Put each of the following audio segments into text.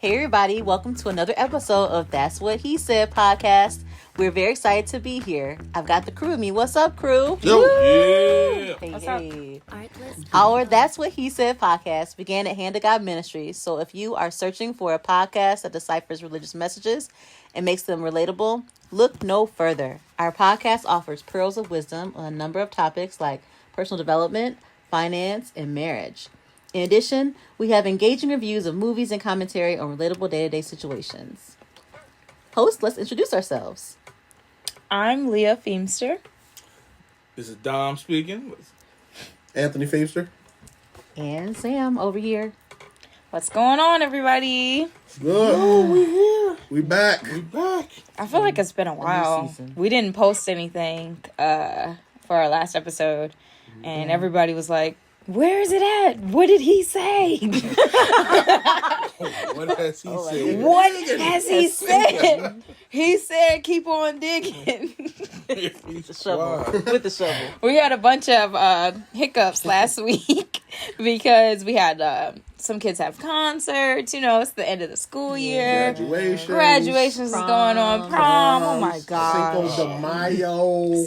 Hey everybody, welcome to another episode of That's What He Said podcast. We're very excited to be here. I've got the crew with me. What's up, crew? Yo. Yeah. Hey, What's hey. up? Our That's What He Said podcast began at Hand of God Ministries. So if you are searching for a podcast that deciphers religious messages and makes them relatable, look no further. Our podcast offers pearls of wisdom on a number of topics like personal development, finance, and marriage. In addition, we have engaging reviews of movies and commentary on relatable day-to-day situations. Host, let's introduce ourselves. I'm Leah Feemster. This is Dom speaking. Anthony Feemster. And Sam over here. What's going on, everybody? Good. Oh, we here. We back. We back. I feel like it's been a while. season. We didn't post anything for our last episode, and everybody was like, "Where is it at? What did he say? What has he said? What has he said?" He said, "Keep on digging." With the shovel. We had a bunch of hiccups last week because we had some kids have concerts. You know, it's the end of the school year. Graduations is going on. Prom. Oh my God.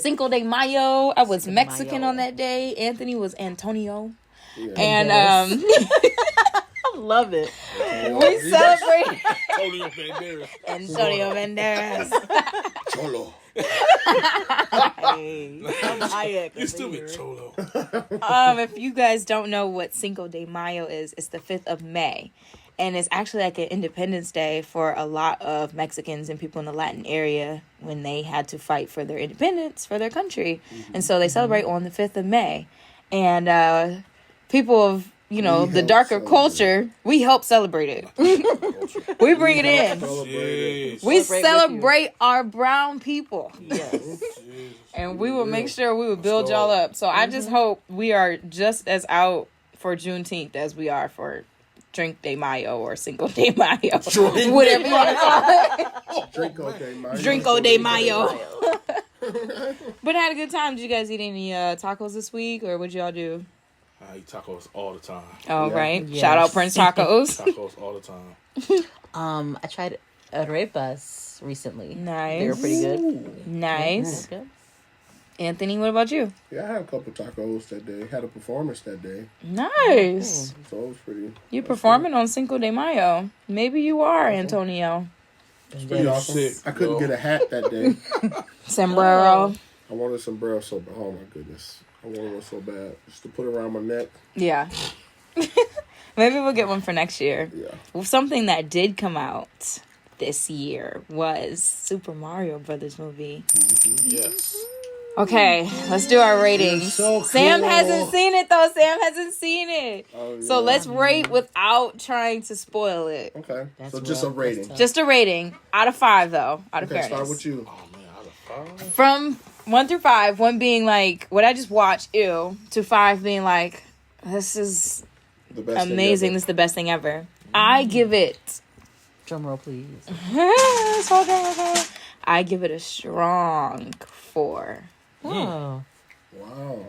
Cinco de Mayo. I was Mexican on that day. Anthony was Antonio. Yeah. And I love it. we celebrated Antonio Banderas. Antonio Banderas. Cholo. Hey, I'm Hayek. You stupid Cholo. If you guys don't know what Cinco de Mayo is, it's the 5th of May. And it's actually like an Independence Day for a lot of Mexicans and people in the Latin area when they had to fight for their independence for their country. And so they celebrate on the 5th of May. And people of, you know, the darker culture, we help celebrate it. We bring it in. We celebrate our brown people. Yes. And we will make sure we will build y'all up. So I just hope we are just as out for Juneteenth as we are for Drink de Mayo or Cinco de Mayo. Whatever you want to call it. Drinko de Mayo. But I had a good time. Did you guys eat any tacos this week, or what'd y'all do? I eat tacos all the time. Oh, Yeah. right. Yes. Shout out Prince Tacos. Tacos all the time. I tried arepas recently. Nice. They were pretty good. Nice. Good. Anthony, what about you? Yeah, I had a couple tacos that day. Had a performance that day. Nice. So it was pretty. You performing on Cinco de Mayo. Maybe you are, Antonio. Pretty awesome. Sick, I couldn't yo. get a hat that day. Sombrero. I wanted sombrero so bad. Oh my goodness. I wanted one so bad. Just to put around my neck. Yeah. Maybe we'll get one for next year. Yeah. Well, something that did come out this year was Super Mario Brothers movie. Yes. Okay, let's do our ratings. so Sam cool. hasn't seen it though. Sam hasn't seen it. Oh, So yeah. let's rate without trying to spoil it. Okay. That's so just a rough. rating. That's tough. Just a rating out of 5 though. Out of Okay, fairness. start with you. Oh man, out of 5. From 1 through 5, 1 being like what I just watched, ew, to 5 being like this is The best thing amazing. ever. This is the best thing ever. I give it. Drum roll, please. I give it a strong 4. Oh. Wow.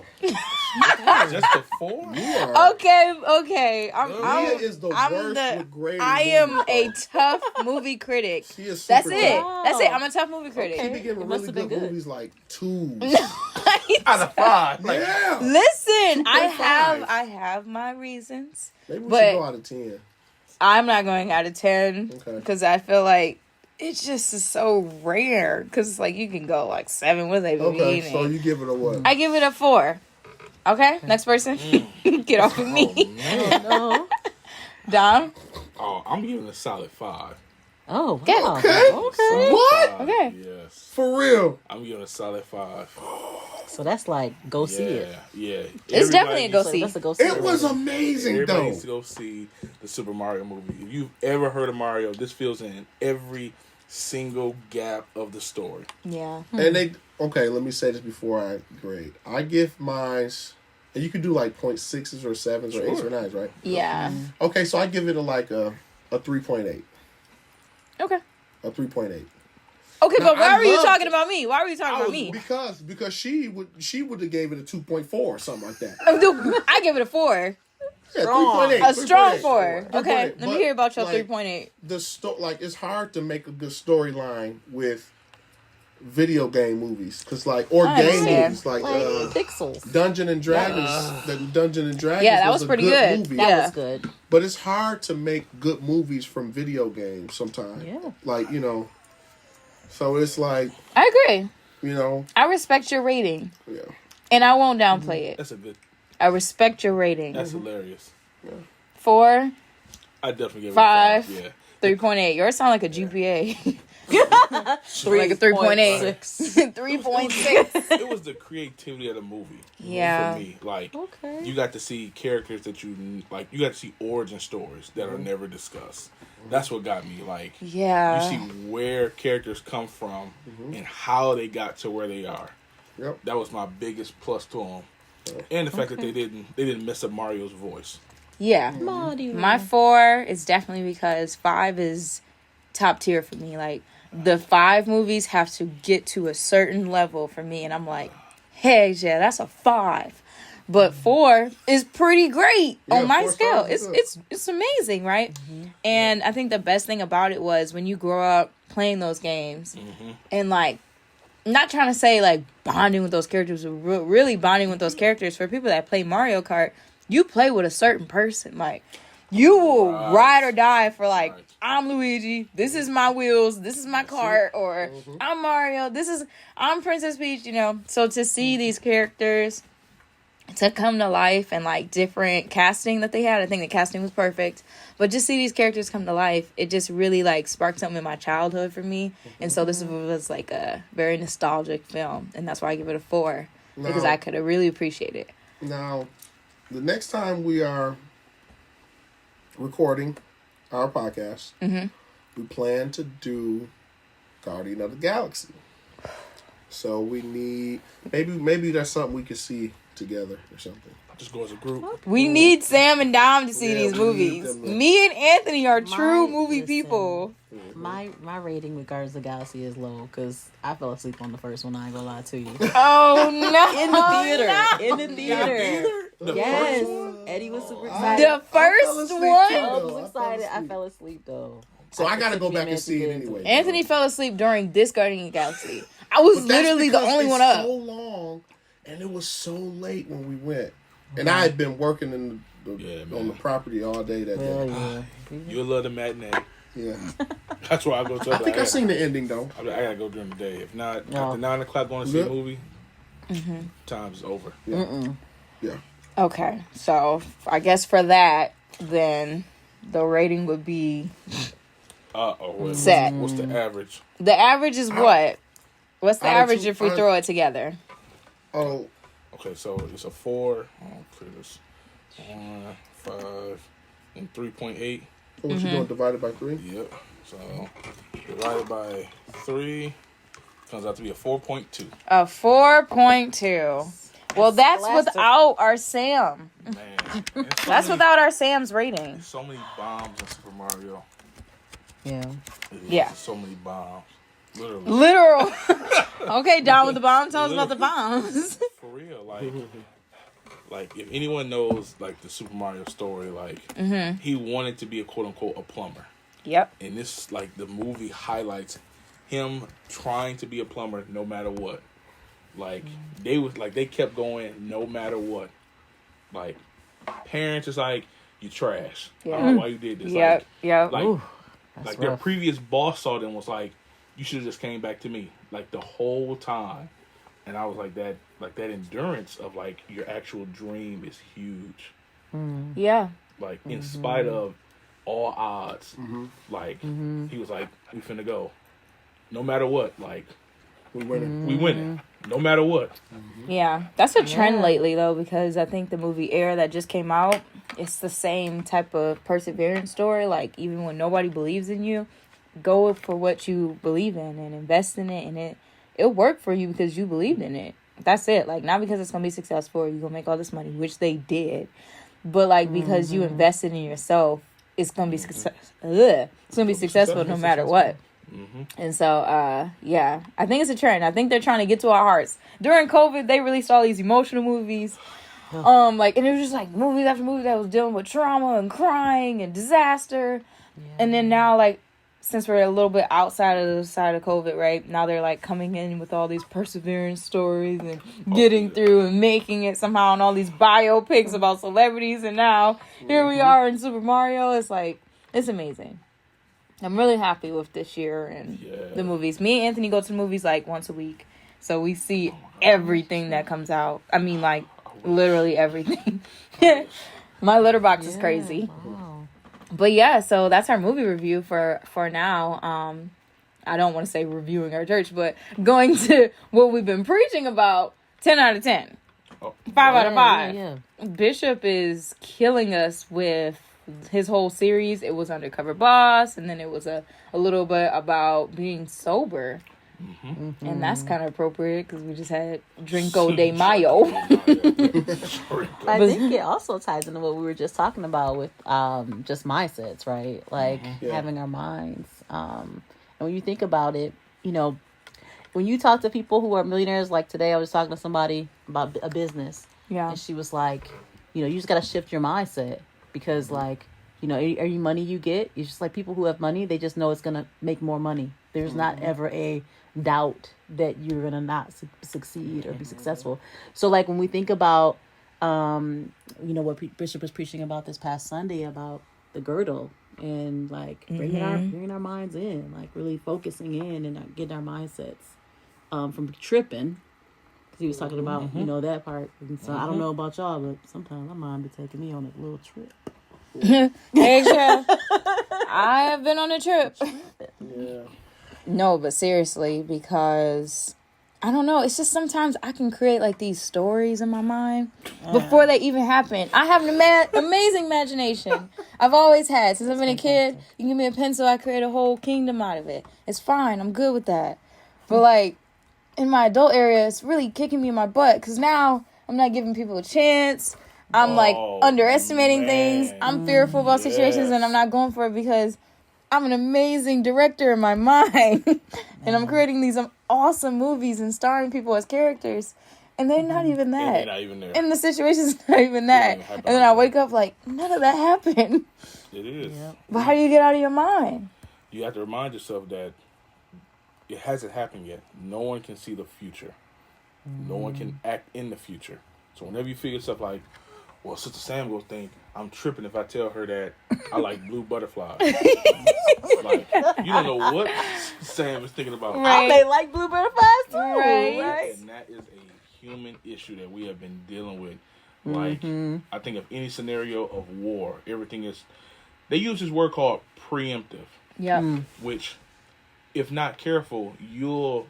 Just a 4? Yeah. Okay. Leah is the I'm worst the- with grading I am movies. a tough movie critic. She is That's super it. tough. That's it. I'm a tough movie critic. She be giving It must really have been good good. movies like 2s. Out of 5. Like, Yeah. Listen, 2.5. I have my reasons. Maybe we But- should go out of 10. I'm not going out of 10 Okay. because I feel like it just is so rare. Because like you can go like 7 with it. Okay, so you give it a what? I give it a 4. Okay, next person. Get off of me. No. Dom. oh, I'm giving it a solid 5. Oh, wow. Okay. Solid What? 5, Okay. Yes. For real? I'm giving it a solid 5. So that's like, go see it. Yeah. It's definitely a go So see. that's a go see. It was amazing, Everybody though. needs to go see the Super Mario movie. If you've ever heard of Mario, this fills in every single gap of the story. Yeah. And okay, let me say this before I grade. I give mines, and you can do like 0.6s or 7s or 8s or 9s, right? Yeah. Okay, so I give it a 3.8. Okay. A 3.8. Okay, Now, but why I were you loved talking it. about me? Why were you talking about me? Because she would have gave it a 2.4 or something like that. I give it a 4. Yeah, Strong. 3.8. A strong 3.8. 4. Okay, 3.8. let me hear about your Like, 3.8. Like it's hard to make a good storyline with video game movies or I game understand. movies like Pixels. Dungeon and Dragons. The Dungeon and Dragons. Yeah, that was a pretty good good. movie. That Yeah. was good. But it's hard to make good movies from video games sometimes. Yeah. So it's like, I agree. I respect your rating. Yeah. And I won't downplay it. That's a good. I respect your rating. That's hilarious. 4, I definitely give it 5, a 5. Yeah. 3.8. Yours sound like a GPA. Like a 3.8. 3.6. It was the creativity of the movie. Yeah. For me, like, Okay. you got to see characters that you like. You got to see origin stories that are never discussed. That's what got me. Like, Yeah. you see where characters come from and how they got to where they are. Yep. That was my biggest plus to them, and the fact that they didn't mess up Mario's voice. Yeah. Mario. My 4 is definitely because 5 is top tier for me. Like, the 5 movies have to get to a certain level for me, and I'm like, hey, yeah, that's a 5. But 4 is pretty great on my 4 scale. stars is It's amazing, right? And I think the best thing about it was when you grow up playing those games and like, not trying to say like bonding with those characters, but really bonding with those characters. For people that play Mario Kart, you play with a certain person. Like, you will ride or die for like, I'm Luigi, this is my wheels, this is my cart, or I'm Mario, I'm Princess Peach, So to see these characters to come to life and like different casting that they had, I think the casting was perfect. But just see these characters come to life, it just really like sparked something in my childhood for me. And so this was like a very nostalgic film, and that's why I give it a 4 because I could have really appreciated it. Now, the next time we are recording our podcast, we plan to do Guardian of the Galaxy. So we need maybe that's something we could see together or something. Just go as a group. We need Sam and Dom to see these we need movies. them to- Me and Anthony are true movie listen. people. My rating with Guardians of the Galaxy is low because I fell asleep on the first one. I ain't gonna lie to you. Oh no! In the theater. No. In the theater. The Yes. first one? Eddie was super excited. The first asleep one. too. I was I fell excited. I asleep. fell asleep though. So I took gotta go 15 back and minutes see to it get into anyway. Anthony fell asleep during this Guardian of the Galaxy. I was But that's literally the because only it's one up. so long, and it was so late when we went, and I had been working on the property all day that Well, day. yeah. You'll love the matinee. Yeah, That's why I go to. I think I seen the ending though. I gotta go during the day. If not, No. after 9 o'clock going to see a Yep. movie, time's over. Yeah, Okay, so I guess for that, then the rating would be What's Set. the average? the average is what? What's the Out of average two- if we out- throw it together? Oh, Okay, so it's a 4. Clear this. 1, 5, and 3.8. what you doing? Divided by 3. Yep. So divided by 3 comes out to be a 4.2. A 4.2. Well, that's Scholastic. without our Sam. Man, and so That's many- without our Sam's rating. so many bombs in Super Mario. Yeah. It is Yeah. So many bombs. Literally. Literal. Okay, Don with the bomb. Tell us about the bombs. For real. Like if anyone knows like the Super Mario story, like he wanted to be a quote unquote a plumber. Yep. And this like the movie highlights him trying to be a plumber no matter what. Like they kept going no matter what. Like parents is like, you trash. I don't know why you did this. Yep. Yep. Like, Ooh, like their previous boss saw them was like, you should have just came back to me. Like the whole time. And I was like that endurance of like your actual dream is huge. Yeah. Like in spite of all odds, like he was like, we finna go. No matter what, like We winning. we winning. No matter what. Yeah. That's a trend lately, though, because I think the movie Air that just came out, it's the same type of perseverance story. Like, even when nobody believes in you, go for what you believe in and invest in it, and it'll work for you because you believed in it. That's it. Like, not because it's going to be successful or you're going to make all this money, which they did, but, like, because you invested in yourself, it's going to be success. It's going to be successful no matter what. And so, yeah, I think it's a trend. I think they're trying to get to our hearts. During COVID, they released all these emotional movies. Like, and it was just like movies after movies that was dealing with trauma and crying and disaster. Yeah. And then now, like, since we're a little bit outside of the side of COVID, right? Now they're like coming in with all these perseverance stories and getting through and making it somehow, and all these biopics about celebrities. And now here we are in Super Mario. It's like, it's amazing. I'm really happy with this year and the movies. Me and Anthony go to the movies like once a week. So we see everything that comes out. I mean, like, literally everything. My litter box is crazy. Wow. But yeah, so that's our movie review for now. I don't want to say reviewing our church, but going to what we've been preaching about, 10 out of 10. 5 out of 5. Yeah. Bishop is killing us with his whole series. It was Undercover Boss, and then it was a little bit about being sober. Mm-hmm. And that's kind of appropriate because we just had Drinko de Mayo. I think it also ties into what we were just talking about with just mindsets, right? Like having our minds. And when you think about it, you know, when you talk to people who are millionaires, like today I was talking to somebody about a business. Yeah. And she was like, you know, you just got to shift your mindset because, like, you know, every money you get, it's just like people who have money, they just know it's going to make more money. There's not ever a doubt that you're going to not succeed or be successful. So, like, when we think about, you know, what Bishop was preaching about this past Sunday about the girdle and, like, bringing our minds in, like, really focusing in and getting our mindsets from tripping. Because he was talking about, you know, that part. And so I don't know about y'all, but sometimes my mind be taking me on a little trip. Extra. I have been on a trip. Yeah. No, but seriously, because I don't know. It's just sometimes I can create like these stories in my mind before they even happen. I have an amazing imagination. I've always had since I've been a kid. You give me a pencil, I create a whole kingdom out of it. It's fine. I'm good with that. But like in my adult area, it's really kicking me in my butt because now I'm not giving people a chance. I'm like underestimating things. I'm fearful about situations and I'm not going for it because I'm an amazing director in my mind. And I'm creating these awesome movies and starring people as characters. And they're not even that. They're not even there. And the situation's not even that. And then I wake up like, none of that happened. It is. Yep. But how do you get out of your mind? You have to remind yourself that it hasn't happened yet. No one can see the future. No one can act in the future. So whenever you feel yourself like, well, Sister Sam will think I'm tripping if I tell her that I like blue butterflies. Like, you don't know what Sam is thinking about. Right. They like blue butterflies too, right? And that is a human issue that we have been dealing with. Like, I think of any scenario of war, everything is. They use this word called preemptive. Yeah. Which, if not careful, you'll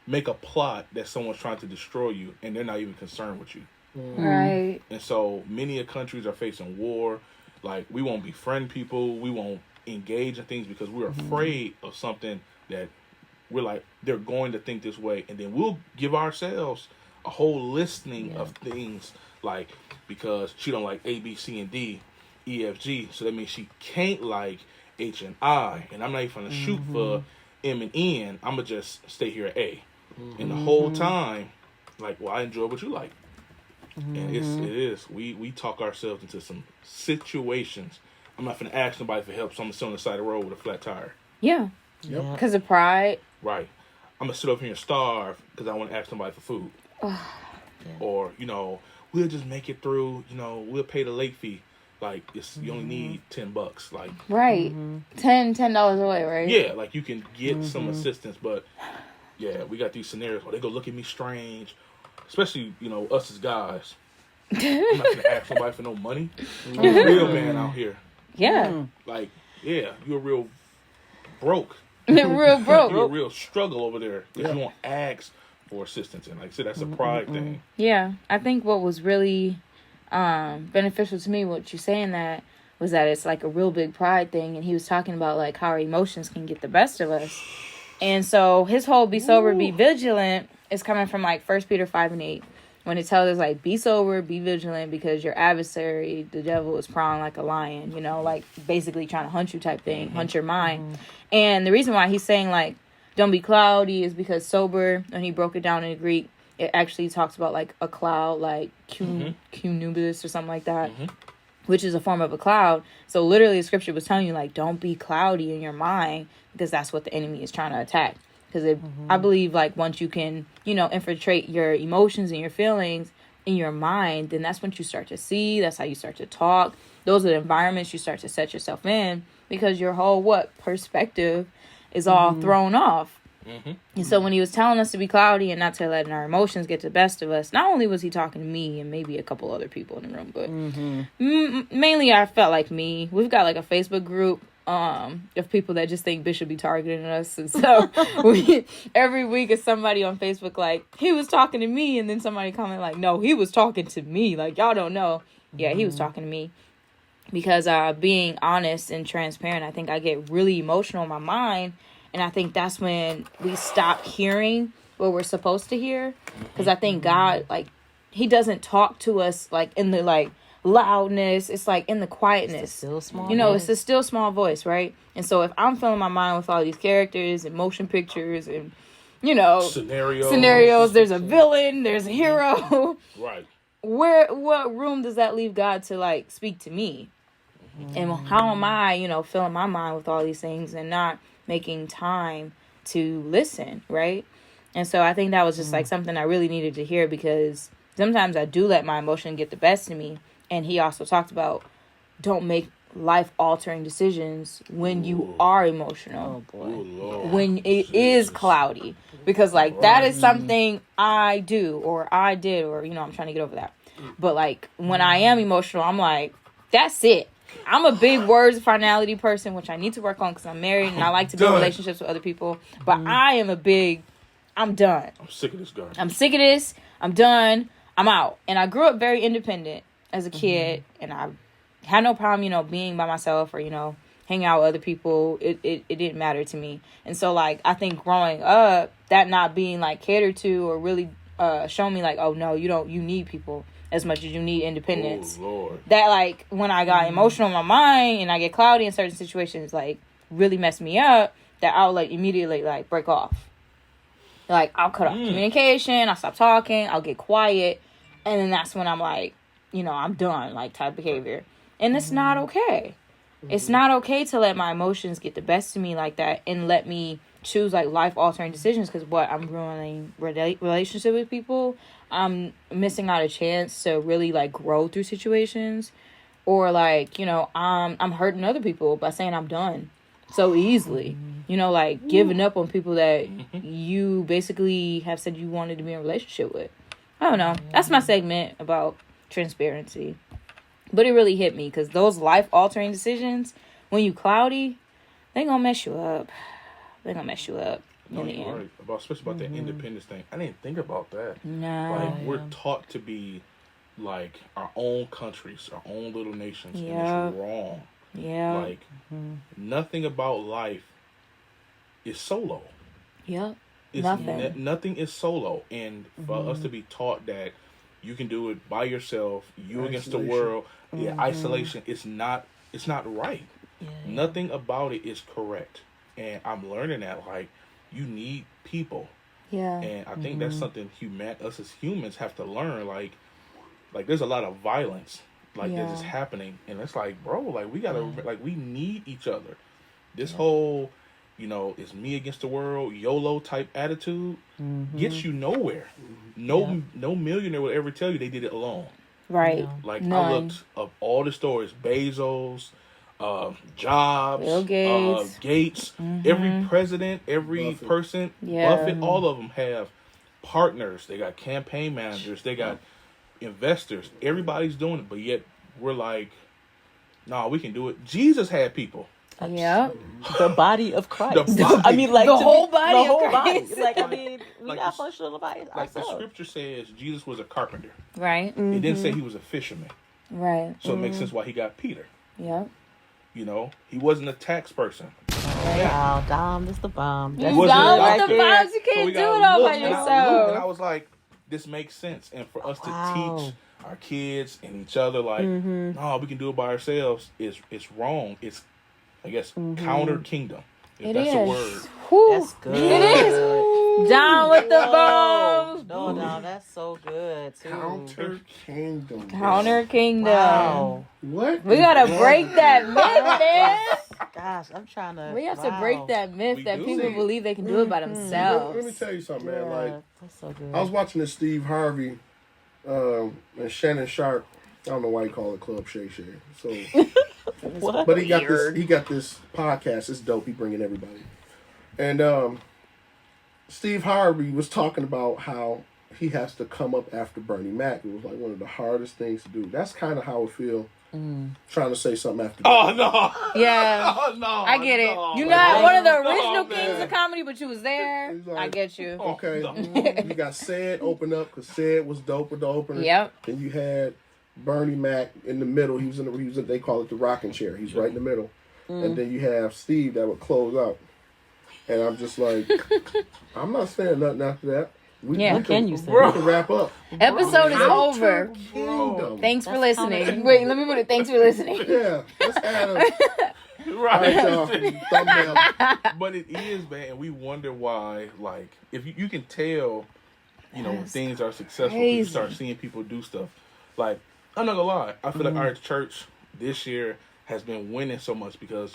make a plot that someone's trying to destroy you, and they're not even concerned with you. Right. And so many countries are facing war. Like, we won't befriend people. We won't engage in things because we're afraid of something that we're like, they're going to think this way. And then we'll give ourselves a whole listing of things, like, because she don't like A, B, C, and D, E, F, G. So that means she can't like H and I. And I'm not even going to shoot for M and N. I'm going to just stay here at A. And the whole time, like, well, I enjoy what you like. And it is. We talk ourselves into some situations. I'm not going to ask nobody for help, so I'm going to sit on the side of the road with a flat tire. Yeah. Yep. Because of pride. Right. I'm going to sit over here and starve because I want to ask somebody for food. Or, you know, we'll just make it through, you know, we'll pay the late fee. Like, it's you only need $10. Like, Right. $10 away, right? yeah, like you can get some assistance, but yeah, we got these scenarios where they go look at me strange. Especially, you know, us as guys. I'm not going to ask somebody for no money. I'm a real man out here. Yeah. Like, yeah, you're real broke. Real broke. You're a real struggle over there because you won't ask for assistance. And like I said, that's a pride thing. Yeah. I think what was really beneficial to me, what you're saying that, was that it's like a real big pride thing. And he was talking about like how our emotions can get the best of us. And so his whole be sober, be vigilant is coming from like 1 Peter 5:8, when it tells us like, be sober, be vigilant, because your adversary, the devil, is prowling like a lion, you know, like basically trying to hunt you type thing, hunt your mind. And the reason why he's saying like, don't be cloudy is because sober, and he broke it down in Greek, it actually talks about like a cloud, like cumulus or something like that, which is a form of a cloud. So literally the scripture was telling you like, don't be cloudy in your mind, because that's what the enemy is trying to attack. Because I believe like once you can, you know, infiltrate your emotions and your feelings in your mind, then that's when you start to see, that's how you start to talk. Those are the environments you start to set yourself in, because your whole perspective is all thrown off. And so when he was telling us to be cloudy and not to let our emotions get the best of us, not only was he talking to me and maybe a couple other people in the room, but mainly I felt like me. We've got like a Facebook group of people that just think Bishop be targeting us, and so every week is somebody on Facebook like, he was talking to me, and then somebody comment like, no, he was talking to me, like y'all don't know. Yeah, he was talking to me, because being honest and transparent, I think I get really emotional in my mind. And I think that's when we stop hearing what we're supposed to hear. Because I think God, like, he doesn't talk to us, like, in the, like, loudness. It's, like, in the quietness. It's still small. You know, it's a still small voice, right? And so if I'm filling my mind with all these characters and motion pictures and, you know, scenarios, there's a villain, there's a hero. Right. What room does that leave God to, like, speak to me? And how am I, you know, filling my mind with all these things and not making time to listen, right? And so I think that was just like something I really needed to hear, because sometimes I do let my emotion get the best of me. And he also talked about don't make life-altering decisions when you are emotional. Oh boy. When it is cloudy, because like that is something I do or I did, or you know, I'm trying to get over that. But like when I am emotional, I'm like, that's it. I'm a big words of finality person, which I need to work on because I'm married and I like to build relationships with other people. But I am I'm done. I'm sick of this garbage. I'm sick of this. I'm done. I'm out. And I grew up very independent as a kid, and I had no problem, you know, being by myself or, you know, hanging out with other people. It didn't matter to me. And so, like, I think growing up, that not being, like, catered to or really shown me, like, oh, no, you need people as much as you need independence. Oh, Lord. That, like, when I got emotional in my mind and I get cloudy in certain situations, like, really messed me up, that I'll, like, immediately, like, break off. Like, I'll cut off communication, I'll stop talking, I'll get quiet, and then that's when I'm, like, you know, I'm done, like, type behavior. And it's not okay. It's not okay to let my emotions get the best of me like that and let me choose, like, life-altering decisions, because I'm ruining relationship with people. I'm missing out a chance to really, like, grow through situations, or, like, you know, I'm hurting other people by saying I'm done so easily, you know, like giving up on people that you basically have said you wanted to be in a relationship with. I don't know. That's my segment about transparency, but it really hit me, because those life-altering decisions, when you cloudy, they gonna mess you up. They're gonna mess you up. No, you're right. Especially about that independence thing. I didn't think about that. No. Like, we're taught to be like our own countries, our own little nations, and it's wrong. Yeah. Like, nothing about life is solo. Yep. Nothing. Nothing is solo. And for us to be taught that you can do it by yourself, against the world, isolation, it's not right. Yeah. Nothing about it is correct. And I'm learning that, like, you need people. Yeah. And I think that's something us as humans have to learn. Like there's a lot of violence, like, that is happening. And it's like, bro, like, we gotta, like, we need each other. This whole, you know, it's me against the world, YOLO type attitude gets you nowhere. No millionaire will ever tell you they did it alone. Right. Like, None. I looked up all the stories, Bezos, Jobs, Bill Gates, Gates, every president, every Buffett. person, Buffett, all of them have partners. They got campaign managers. They got investors. Everybody's doing it, but yet we're like, nah, we can do it. Jesus had people. Yeah. The body of Christ. The body. I mean, like, The to whole me, body the of whole Christ. body. Like, I mean, we Like got the- functional bodies Like the ourselves. scripture says, Jesus was a carpenter. Right. It didn't say he was a fisherman. Right. So it makes sense why he got Peter. Yep. You know, he wasn't a tax person. Wow, Dom, this the bomb. He That's wasn't Dom a with the doctor. vibes. You So can't we do gotta it all look, by and I looked, yourself. and I was like, this makes sense. And for us to Wow. teach our kids and each other, like, no, we can do it by ourselves, it's wrong. It's, I guess, counter kingdom. If It that's is. a word. Whew. That's good. It is. Down with the Whoa. bombs. No, that's so good too. Counter Kingdom. Counter Kingdom. Wow. What? We gotta break that myth, man. Gosh, I'm trying to. We have to break that myth We that do. people believe they can do it by Let me themselves. tell you something, Yeah, man. Like, that's so good. I was watching this Steve Harvey and Shannon Sharp. I don't know why you call it Club Shay Shay. So, What? but he got this podcast. It's dope. He bringing everybody. And Steve Harvey was talking about how he has to come up after Bernie Mac. It was like one of the hardest things to do. That's kind of how it feels. Trying to say something after. Oh no! Yeah. Oh, no! I get it. No, You're man. not one of the No, original man. kings of comedy, but you was there. He's like, I get you. Okay, no. you got Said open up because Said was dope with the opener. Yep. Then you had Bernie Mac in the middle. He was they call it the rocking chair. He's right in the middle. And then you have Steve that would close out. And I'm just like, I'm not saying nothing after that. Yeah. What can you say? We can wrap up. Episode is over. Kingdom. Thanks for That's listening. counter- Wait, let me put it. Thanks for listening. Yeah, let's add a Right. y'all, thumbnail. But it is, man, and we wonder why. Like, if you can tell, when things are successful, you crazy. start seeing people do stuff. Like, I'm not gonna lie, I feel like our church this year has been winning so much because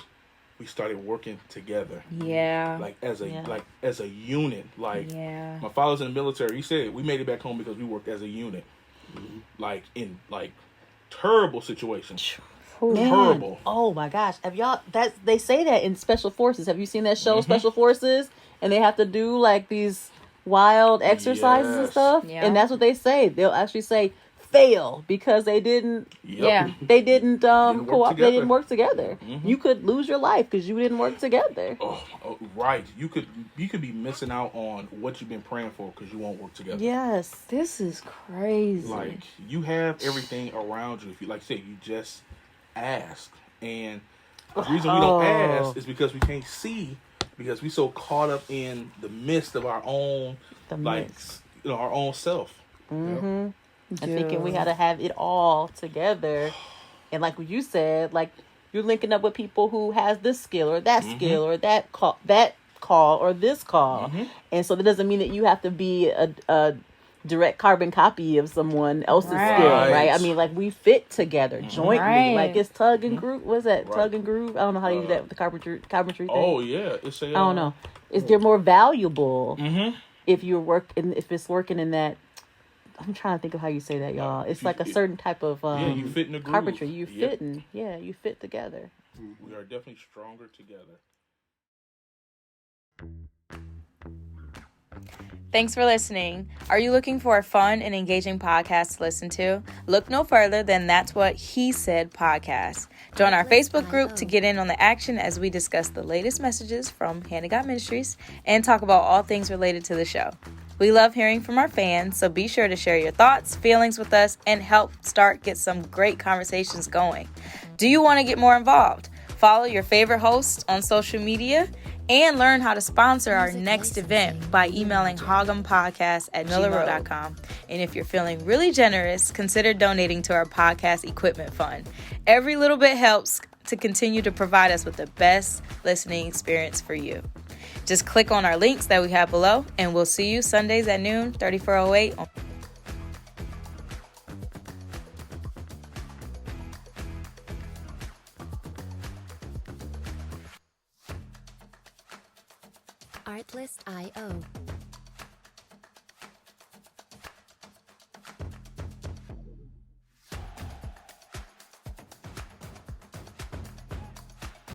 we started working together, Yeah. like as a Yeah. unit. Like, Yeah. my father's in the military. He said we made it back home because we worked as a unit, like in terrible situations. Man. Terrible. Oh my gosh. Have y'all they say that in Special Forces. Have you seen that show Special Forces? And they have to do like these wild exercises and Yes. stuff. Yeah. And that's what they say. They'll actually say fail because they didn't Yep. Yeah. they didn't work co-op, they together. didn't work together. You could lose your life because you didn't work together. Oh, right. You could be missing out on what you've been praying for because you won't work together. Yes. This is crazy. Like, you have everything around you. If you, like I said, you just ask. And the reason we don't ask is because we can't see, because we so caught up in the midst of our own, our own self. And thinking we had to have it all together. And like what you said, like you're linking up with people who has this skill or that skill or that call or this call. And so that doesn't mean that you have to be a direct carbon copy of someone else's skill, right? I mean, like we fit together jointly. Right. Like it's tug and groove. What's that? Right. Tug and groove? I don't know how you do that with the carpentry thing. Oh, yeah. It's I don't know. They're more valuable if it's working in that. I'm trying to think of how you say that, y'all. It's like a certain type of you fit in the groove. carpentry. You Yep. fitting. Yeah, you fit together. We are definitely stronger together. Thanks for listening. Are you looking for a fun and engaging podcast to listen to? Look no further than That's What He Said podcast. Join our Facebook group to get in on the action as we discuss the latest messages from Hand of God Ministries and talk about all things related to the show. We love hearing from our fans, so be sure to share your thoughts, feelings with us, and help get some great conversations going. Do you want to get more involved? Follow your favorite hosts on social media and learn how to sponsor our next event by emailing hogumpodcast@millerroad.com. And if you're feeling really generous, consider donating to our podcast equipment fund. Every little bit helps to continue to provide us with the best listening experience for you. Just click on our links that we have below, and we'll see you Sundays at noon, 3408. Artlist.io